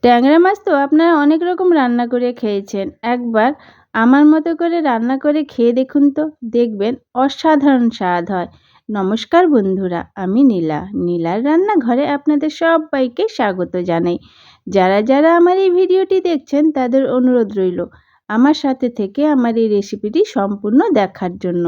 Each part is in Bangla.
ট্যাংরা মাছ তো আপনারা অনেক রকম রান্না করে খেয়েছেন। একবার আমার মতো করে রান্না করে খেয়ে দেখুন তো, দেখবেন অসাধারণ স্বাদ হয়। নমস্কার বন্ধুরা, আমি নীলা। নীলার রান্নাঘরে আপনাদের সবাইকে স্বাগত জানাই। যারা যারা আমার এই ভিডিওটি দেখছেন তাদের অনুরোধ রইল আমার সাথে থেকে আমার এই রেসিপিটি সম্পূর্ণ দেখার জন্য।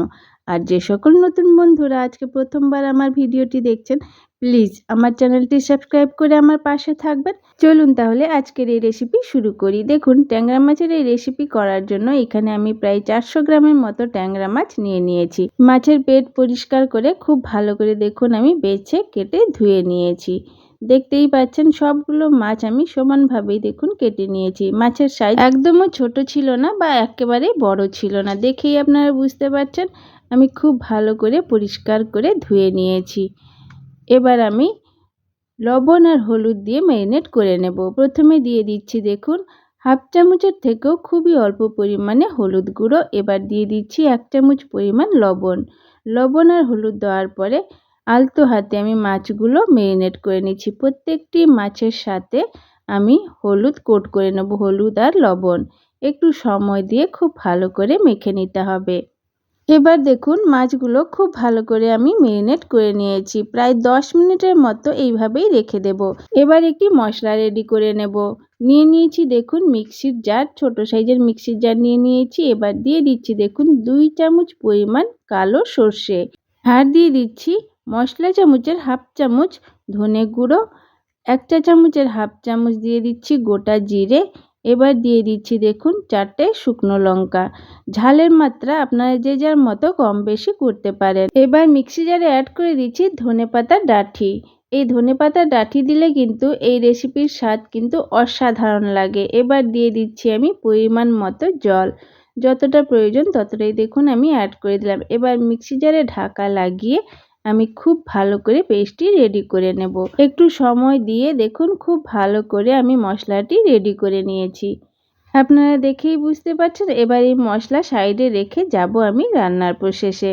আর যে সকল নতুন বন্ধুরা আজকে প্রথমবার আমার ভিডিওটি দেখছেন, প্লিজ আমার চ্যানেলটি সাবস্ক্রাইব করে আমার পাশে থাকবেন। চলুন তাহলে আজকের এই রেসিপি শুরু করি। দেখুন, ট্যাংরা মাছের এই রেসিপি করার জন্য এখানে আমি প্রায় 400 গ্রামের মতো ট্যাংরা মাছ নিয়ে নিয়েছি। মাছের পেট পরিষ্কার করে খুব ভালো করে দেখুন আমি বেছে কেটে ধুয়ে নিয়েছি। দেখতেই পাচ্ছেন সবগুলো মাছ আমি সমানভাবেই দেখুন কেটে নিয়েছি। মাছের সাইজ একদমও ছোট ছিল না বা একেবারেই বড় ছিল না, দেখেই আপনারা বুঝতে পারছেন। আমি খুব ভালো করে পরিষ্কার করে ধুয়ে নিয়েছি। এবার আমি লবণ আর হলুদ দিয়ে ম্যারিনেট করে নেব। প্রথমে দিয়ে দিচ্ছি দেখুন হাফ চামচের থেকেও খুবই অল্প পরিমাণে হলুদ গুঁড়ো। এবার দিয়ে দিচ্ছি 1 চামচ পরিমাণ লবণ। লবণ আর হলুদ দেওয়ার পরে আলতো হাতে আমি মাছগুলো ম্যারিনেট করে নিচ্ছি। প্রত্যেকটি মাছের সাথে আমি হলুদ কোট করে নেব, হলুদ আর লবণ। একটু সময় দিয়ে খুব ভালো করে মেখে নিতে হবে। এবার দেখুন মাছগুলো খুব ভালো করে আমি ম্যারিনেট করে নিয়েছি। প্রায় 10 মিনিটের মতো এইভাবেই রেখে দেব। এবার একটি মশলা রেডি করে নেব। নিয়ে নিয়েছি দেখুন মিক্সির জার, ছোট সাইজের মিক্সির জার নিয়ে নিয়েছি। এবার দিয়ে দিচ্ছি দেখুন 2 চামচ পরিমাণ কালো সর্ষে, আর দিয়ে দিচ্ছি মশলা চামচের হাফ চামচ ধনে গুঁড়ো, 1 চা চামচের হাফ চামচ দিয়ে দিচ্ছি গোটা জিরে। এবার দিয়ে দিচ্ছি দেখুন 4টে শুকনো লঙ্কা। ঝালের মাত্রা আপনারা যে যার মতো কম বেশি করতে পারেন। এবার মিক্সি জারে অ্যাড করে দিচ্ছি ধনেপাতার ডাঁটি। এই ধনেপাতার ডাঁটি দিলে কিন্তু এই রেসিপির স্বাদ কিন্তু অসাধারণ লাগে। এবার দিয়ে দিচ্ছি আমি পরিমাণ মতো জল, যতটা প্রয়োজন ততটাই দেখুন আমি অ্যাড করে দিলাম। এবার মিক্সি জারে ঢাকা লাগিয়ে আমি খুব ভালো করে পেস্টটি রেডি করে নেব। একটু সময় দিয়ে দেখুন খুব ভালো করে আমি মশলাটি রেডি করে নিয়েছি। আপনারা দেখেই বুঝতে পারছেন। এবার এই মশলা সাইডে রেখে যাব আমি রান্নার প্রসেসে।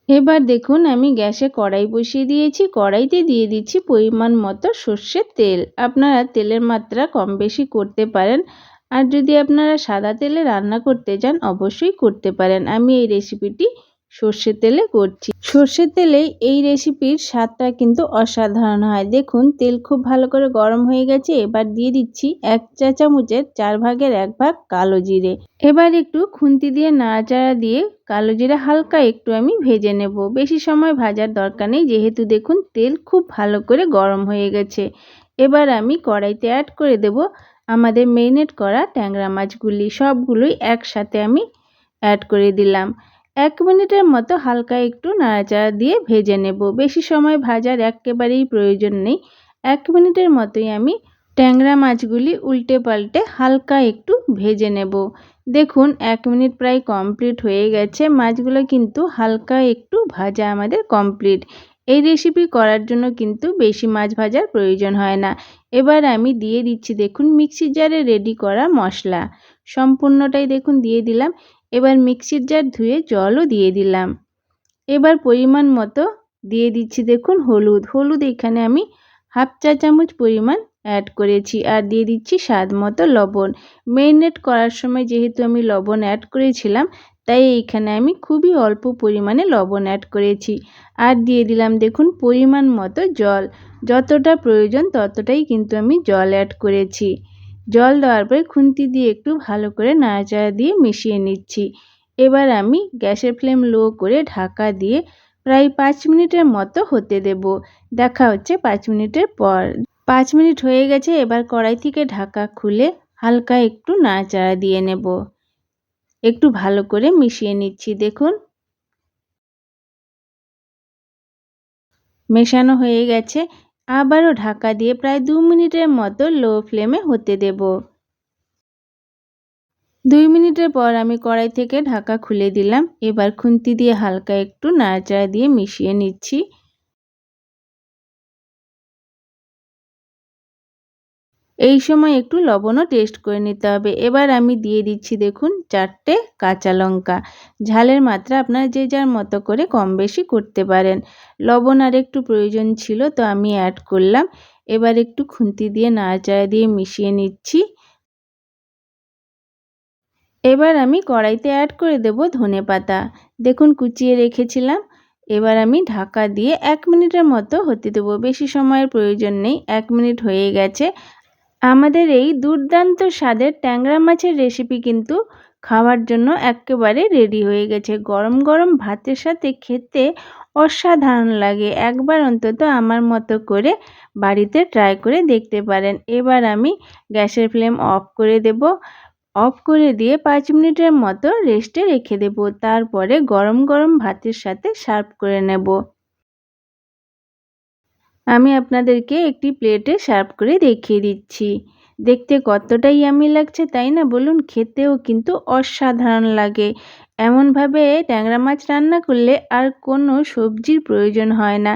এবার দেখুন আমি গ্যাসে কড়াই বসিয়ে দিয়েছি। কড়াইতে দিয়ে দিচ্ছি পরিমাণ মতো সর্ষের তেল। আপনারা তেলের মাত্রা কম বেশি করতে পারেন, আর যদি আপনারা সাদা তেলে রান্না করতে চান অবশ্যই করতে পারেন। আমি এই রেসিপিটি সর্ষের তেলে করছি। সর্ষের তেলে এই রেসিপির স্বাদটা কিন্তু অসাধারণ হয়। দেখুন তেল খুব ভালো করে গরম হয়ে গেছে। এবার দিয়ে দিচ্ছি 1 চা চামচের 4 ভাগের 1 ভাগ কালো জিরে। এবার একটু খুন্তি দিয়ে নাড়াচাড়া দিয়ে কালো জিরা হালকা একটু আমি ভেজে নেব। বেশি সময় ভাজার দরকার নেই, যেহেতু দেখুন তেল খুব ভালো করে গরম হয়ে গেছে। এবার আমি কড়াইতে অ্যাড করে দেব আমাদের ম্যারিনেট করা ট্যাংরা মাছগুলি। সবগুলোই একসাথে আমি অ্যাড করে দিলাম। 1 মিনিটের মতো হালকা একটু নাড়াচাড়া দিয়ে ভেজে নেব। বেশি সময় ভাজার একেবারেই প্রয়োজন নেই। 1 মিনিটের মতোই আমি ট্যাংরা মাছগুলি উল্টে পাল্টে হালকা একটু ভেজে নেব। দেখুন 1 মিনিট প্রায় কমপ্লিট হয়ে গেছে। মাছগুলো কিন্তু হালকা একটু ভাজা আমাদের কমপ্লিট। এই রেসিপি করার জন্য কিন্তু বেশি মাছ ভাজার প্রয়োজন হয় না। এবার আমি দিয়ে দিচ্ছি দেখুন মিক্সির জারে রেডি করা মশলা। সম্পূর্ণটাই দেখুন দিয়ে দিলাম। এবার মিক্সির জার ধুয়ে জলও দিয়ে দিলাম। এবার পরিমাণ মতো দিয়ে দিচ্ছি দেখুন হলুদ। হলুদ এখানে আমি হাফ চা চামচ পরিমাণ অ্যাড করেছি, আর দিয়ে দিচ্ছি স্বাদ মতো লবণ। ম্যারিনেট করার সময় যেহেতু আমি লবণ অ্যাড করেছিলাম, তাই এইখানে আমি খুবই অল্প পরিমাণে লবণ অ্যাড করেছি। আর দিয়ে দিলাম দেখুন পরিমাণ মতো জল। যতটা প্রয়োজন ততটাই কিন্তু আমি জল অ্যাড করেছি। জল দেওয়ার পরে খুন্তি দিয়ে একটু ভালো করে নাড়াচাড়া দিয়ে মিশিয়ে নিচ্ছি। এবার আমি গ্যাসের ফ্লেম লো করে ঢাকা দিয়ে প্রায় 5 মিনিটের মতো হতে দেব। দেখা হচ্ছে 5 মিনিটের পর। 5 মিনিট হয়ে গেছে। এবার কড়াই থেকে ঢাকা খুলে হালকা একটু নাড়াচাড়া দিয়ে নেব। একটু ভালো করে মিশিয়ে নিচ্ছি। দেখুন মেশানো হয়ে গেছে। আবারও ঢাকা দিয়ে প্রায় 2 মিনিটের মতো লো ফ্লেমে হতে দেব। 2 মিনিটের পর আমি কড়াই থেকে ঢাকা খুলে দিলাম। এবার খুন্তি দিয়ে হালকা একটু নাড়াচাড়া দিয়ে মিশিয়ে নিচ্ছি। এই সময় একটু লবণও টেস্ট করে নিতে হবে। এবার আমি দিয়ে দিচ্ছি দেখুন 4টে কাঁচা লঙ্কা। ঝালের মাত্রা আপনারা যে যার মতো করে কম বেশি করতে পারেন। লবণ আর একটু প্রয়োজন ছিল তো আমি অ্যাড করলাম। এবার একটু খুন্তি দিয়ে নাড়াচাড়া দিয়ে মিশিয়ে নিচ্ছি। এবার আমি কড়াইতে অ্যাড করে দেব ধনেপাতা। দেখুন কুচিয়ে রেখেছিলাম। এবার আমি ঢাকা দিয়ে 1 মিনিটের মতো হতে দেবো, বেশি সময়ের প্রয়োজন নেই। 1 মিনিট হয়ে গেছে। আমাদের এই দুর্দান্ত স্বাদের ট্যাংরা মাছের রেসিপি কিন্তু খাওয়ার জন্য একেবারে রেডি হয়ে গেছে। গরম গরম ভাতের সাথে খেতে অসাধারণ লাগে। একবার অন্তত আমার মতো করে বাড়িতে ট্রাই করে দেখতে পারেন। এবার আমি গ্যাসের ফ্লেম অফ করে দেব। অফ করে দিয়ে 5 মিনিটের মতো রেস্টে রেখে দেব। তারপরে গরম গরম ভাতের সাথে সার্ভ করে নেব। আমি আপনাদেরকে একটি প্লেটে সার্ভ করে দেখিয়ে দিচ্ছি। দেখতে কতটা ইয়াম্মি লাগছে তাই না বলুন? খেতেও কিন্তু অসাধারণ লাগে। এমনভাবে ট্যাংরা মাছ রান্না করলে আর কোনো সবজির প্রয়োজন হয় না।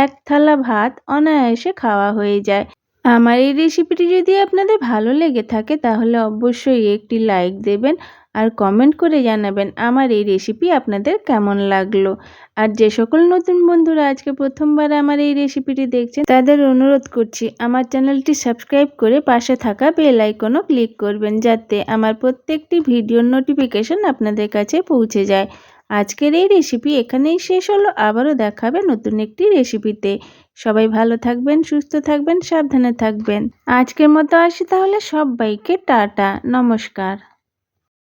1 থালা ভাত অনায়াসে খাওয়া হয়ে যায়। আমার এই রেসিপিটি যদি আপনাদের ভালো লেগে থাকে তাহলে অবশ্যই একটি লাইক দেবেন আর কমেন্ট করে জানাবেন আমার এই রেসিপি আপনাদের কেমন লাগলো। আর যে সকল নতুন বন্ধুরা আজকে প্রথমবার আমার এই রেসিপিটি দেখছেন তাদের অনুরোধ করছি আমার চ্যানেলটি সাবস্ক্রাইব করে পাশে থাকা বেল আইকনও ক্লিক করবেন, যাতে আমার প্রত্যেকটি ভিডিওর নোটিফিকেশন আপনাদের কাছে পৌঁছে যায়। আজকের এই রেসিপি এখানেই শেষ হলো। আবারও দেখা হবে নতুন একটি রেসিপিতে। সবাই ভালো থাকবেন, সুস্থ থাকবেন, সাবধানে থাকবেন। আজকের মতো আসি তাহলে, সবাইকে টাটা, নমস্কার।